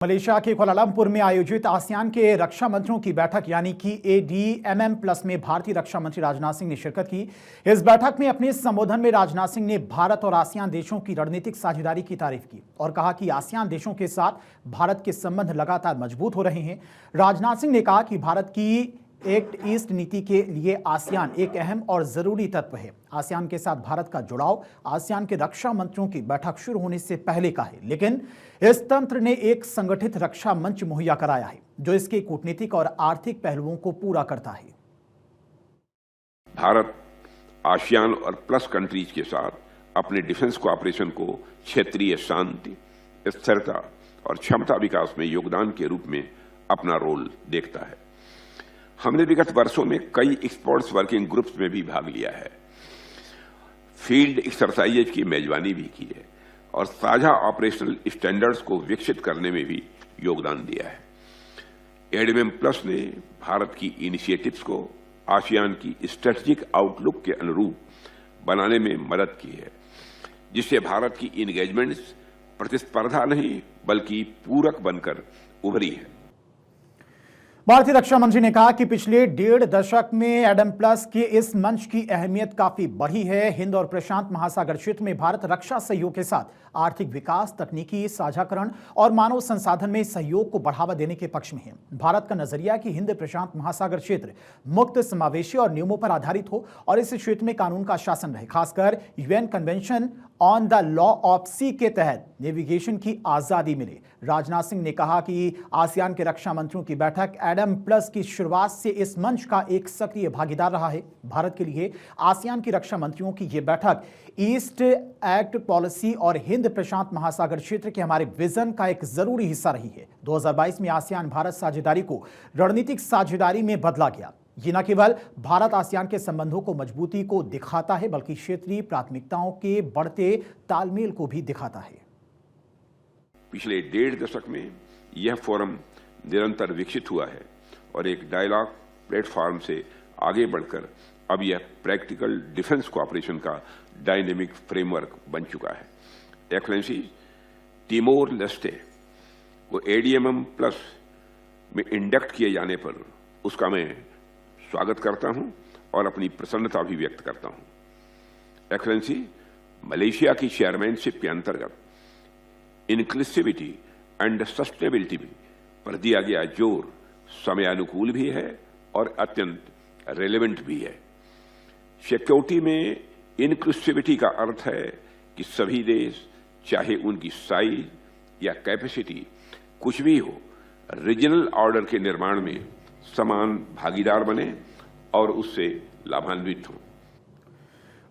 Malaysia के Kuala Lumpur में आयोजित आसियान के रक्षा मंत्रियों की बैठक यानी कि ADMM+ में भारतीय रक्षा मंत्री राजनाथ सिंह ने शिरकत की। इस बैठक में अपने संबोधन में राजनाथ सिंह ने भारत और आसियान देशों की रणनीतिक साझेदारी की तारीफ की और कहा कि आसियान देशों के साथ भारत के संबंध लगातार मजबूत हो रहे हैं। राजनाथ सिंह ने कहा कि भारत की एक्ट ईस्ट नीति के लिए आसियान एक अहम और जरूरी तत्व है। आसियान के साथ भारत का जुड़ाव आसियान के रक्षा मंत्रियों की बैठक शुरू होने से पहले का है, लेकिन इस तंत्र ने एक संगठित रक्षा मंच मुहैया कराया है जो इसके कूटनीतिक और आर्थिक पहलुओं को पूरा करता है। भारत आसियान और प्लस कंट्रीज के साथ अपने डिफेंस कोऑपरेशन को क्षेत्रीय शांति, स्थिरता और क्षमता विकास में योगदान के रूप में अपना रोल देखता है। हमने विगत वर्षों में कई एक्सपर्ट्स वर्किंग ग्रुप्स में भी भाग लिया है, फील्ड एक्सरसाइजेज की मेजबानी भी की है और साझा ऑपरेशनल स्टैंडर्ड्स को विकसित करने में भी योगदान दिया है। ADMM+ ने भारत की इनिशिएटिव्स को आसियान की स्ट्रेटेजिक आउटलुक के अनुरूप बनाने में मदद की है, जिससे भारत की इंगेजमेंट्स प्रतिस्पर्धा नहीं बल्कि पूरक बनकर उभरी है। भारतीय रक्षा मंत्री ने कहा कि पिछले 1.5 दशक में ADMM+ के इस मंच की अहमियत काफी बढ़ी है। हिंद और प्रशांत महासागर क्षेत्र में भारत रक्षा सहयोग के साथ आर्थिक विकास, तकनीकी साझाकरण और मानव संसाधन में सहयोग को बढ़ावा देने के पक्ष में है। भारत का नजरिया है कि हिंद प्रशांत महासागर क्षेत्र मुक्त, समावेशी और नियमों पर आधारित हो और इस क्षेत्र में कानून का शासन रहे, खासकर UN convention on the law of sea के तहत नेविगेशन की आजादी मिले। राजनाथ सिंह ने कहा कि आसियान के रक्षा मंत्रियों की बैठक ADMM+ की शुरुआत से इस मंच का एक सक्रिय भागीदार रहा है। भारत के लिए आसियान की रक्षा मंत्रियों की यह बैठक ईस्ट एक्ट पॉलिसी और हिंद प्रशांत महासागर क्षेत्र के हमारे विजन का एक जरूरी हिस्सा रही है। 2022 में आसियान भारत साझेदारी को रणनीतिक साझेदारी में बदला गया। ये न केवल भारत आसियान के संबंधों को मजबूती को दिखाता है बल्कि क्षेत्रीय प्राथमिकताओं के बढ़ते तालमेल को भी दिखाता है। पिछले 1.5 दशक में यह फोरम निरंतर विकसित हुआ है और एक डायलॉग प्लेटफॉर्म से आगे बढ़कर अब यह प्रैक्टिकल डिफेंस कोऑपरेशन का डायनेमिक फ्रेमवर्क बन चुका है। एक्सेलेंसी, तिमोर लेस्टे को ADMM+ में इंडक्ट किए जाने पर उसका मैं स्वागत करता हूं और अपनी प्रसन्नता भी व्यक्त करता हूं। एक्सेलेंसी, मलेशिया की चेयरमैनशिप के अंतर्गत इंक्लूसिविटी एंड सस्टेनेबिलिटी पर दिया गया जोर समयानुकूल भी है और अत्यंत रेलेवेंट भी है। सिक्योरिटी में इंक्लूसिविटी का अर्थ है कि सभी देश, चाहे उनकी साइज या कैपेसिटी कुछ भी हो, रीजनल ऑर्डर के निर्माण में समान भागीदार बने और उससे लाभान्वित हों।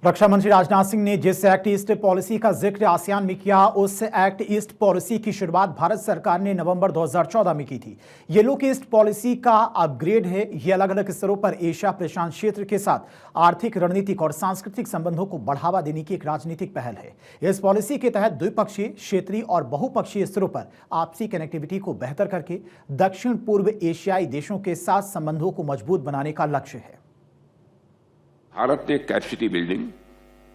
रक्षा मंत्री राजनाथ सिंह ने जिस एक्ट ईस्ट पॉलिसी का जिक्र आसियान में किया, उस एक्ट ईस्ट पॉलिसी की शुरुआत भारत सरकार ने नवंबर 2014 में की थी। ये लुक ईस्ट पॉलिसी का अपग्रेड है। ये अलग अलग स्तरों पर एशिया प्रशांत क्षेत्र के साथ आर्थिक, रणनीतिक और सांस्कृतिक संबंधों को बढ़ावा देने की एक राजनीतिक पहल है। इस पॉलिसी के तहत द्विपक्षीय, क्षेत्रीय और बहुपक्षीय स्तरों पर आपसी कनेक्टिविटी को बेहतर करके दक्षिण पूर्व एशियाई देशों के साथ संबंधों को मजबूत बनाने का लक्ष्य है। भारत ने कैपेसिटी बिल्डिंग,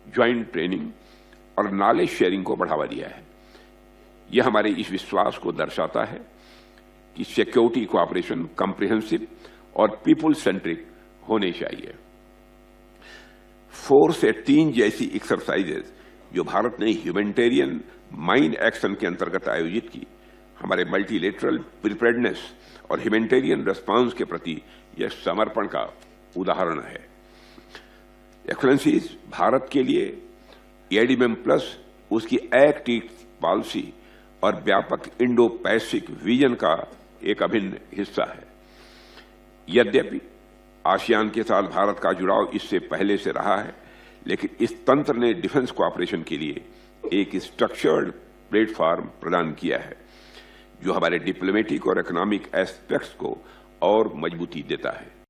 ज्वाइंट ट्रेनिंग और नॉलेज शेयरिंग को बढ़ावा दिया है। यह हमारे इस विश्वास को दर्शाता है कि सिक्योरिटी कोऑपरेशन कॉम्प्रिहेंसिव और पीपुल सेंट्रिक होने चाहिए। 4 से 3 जैसी एक्सरसाइजेज जो भारत ने ह्यूमैनिटेरियन माइन एक्शन के अंतर्गत आयोजित की, हमारे मल्टीलेटरल प्रिपेयर्डनेस और ह्यूमैनिटेरियन रिस्पांस के प्रति यह समर्पण का उदाहरण है। एक्सेलेंसीज, भारत के लिए ADMM+ उसकी एक्ट ईस्ट पॉलिसी और व्यापक इंडो पैसिफिक विजन का एक अभिन्न हिस्सा है। यद्यपि आसियान के साथ भारत का जुड़ाव इससे पहले से रहा है, लेकिन इस तंत्र ने डिफेंस कोऑपरेशन के लिए एक स्ट्रक्चर्ड प्लेटफॉर्म प्रदान किया है जो हमारे डिप्लोमेटिक और इकोनॉमिक एस्पेक्ट्स को और मजबूती देता है।